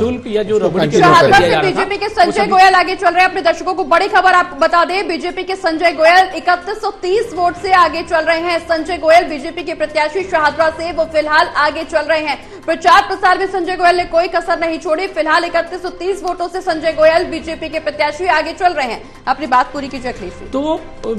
शुल्क या जो रबड़ के बीजेपी के संजय गोयल आगे चल रहे हैं। अपने दर्शकों को बड़ी खबर आप बता दें, बीजेपी के संजय गोयल 3130 वोट से आगे चल रहे हैं। संजय गोयल बीजेपी के प्रत्याशी शाहदरा से वो फिलहाल आगे चल रहे हैं। प्रचार प्रसार में संजय गोयल ने कोई कसर नहीं छोड़ी। फिलहाल 3130 वोटों से संजय गोयल बीजेपी के प्रत्याशी आगे चल रहे हैं। अपनी बात पूरी कीजिए अखिलेश जी। तो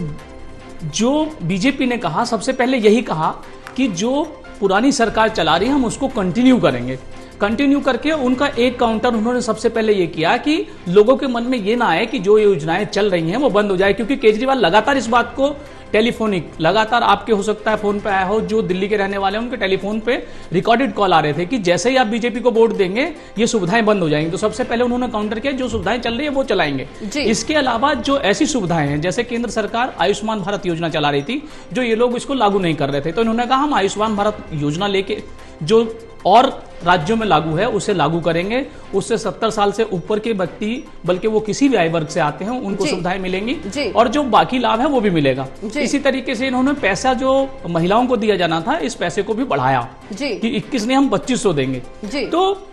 जो बीजेपी ने कहा, सबसे पहले यही कहा कि जो पुरानी सरकार चला रही है हम उसको कंटिन्यू करेंगे। कंटिन्यू करके उनका एक काउंटर उन्होंने सबसे पहले ये किया कि लोगों के मन में ये ना आए कि जो योजनाएं चल रही हैं वो बंद हो जाए, क्योंकि केजरीवाल लगातार इस बात को टेलीफोनिक, लगातार आपके हो सकता है फोन पे आया हो, जो दिल्ली के रहने वाले हैं उनके टेलीफोन पे रिकॉर्डेड कॉल आ रहे थे कि जैसे ही आप बीजेपी को वोट देंगे ये सुविधाएं बंद हो जाएंगी। तो सबसे पहले उन्होंने काउंटर किया, जो सुविधाएं चल रही है वो चलाएंगे। इसके अलावा जो ऐसी सुविधाएं हैं, जैसे केंद्र सरकार आयुष्मान भारत योजना चला रही थी, जो ये लोग इसको लागू नहीं कर रहे थे, तो इन्होंने कहा हम आयुष्मान भारत योजना लेके जो और राज्यों में लागू है उसे लागू करेंगे। उससे 70 साल से ऊपर के व्यक्ति, बल्कि वो किसी भी आयु वर्ग से आते हैं, उनको सुविधाएं मिलेंगी और जो बाकी लाभ है वो भी मिलेगा। इसी तरीके से इन्होंने पैसा जो महिलाओं को दिया जाना था, इस पैसे को भी बढ़ाया कि 21 नहीं हम 2500 देंगे। तो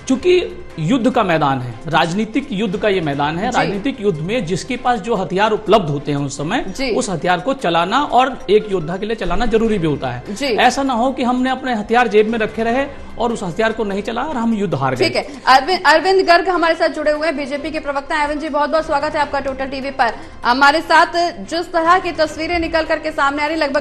चूंकि युद्ध का मैदान है, राजनीतिक युद्ध का ये मैदान है, राजनीतिक युद्ध में जिसके पास जो हथियार उपलब्ध होते हैं उस समय, उस हथियार को चलाना और एक योद्धा के लिए चलाना जरूरी भी होता है। ऐसा ना हो कि हमने अपने हथियार जेब में रखे रहे और उस हथियार को नहीं चला और हम युद्ध हार गए। ठीक है, अरविंद गर्ग हमारे साथ जुड़े हुए हैं, बीजेपी के प्रवक्ता। अरविंद जी, बहुत बहुत स्वागत है आपका टोटल टीवी पर। हमारे साथ जिस तरह की तस्वीरें निकल करके सामने आ रही, लगभग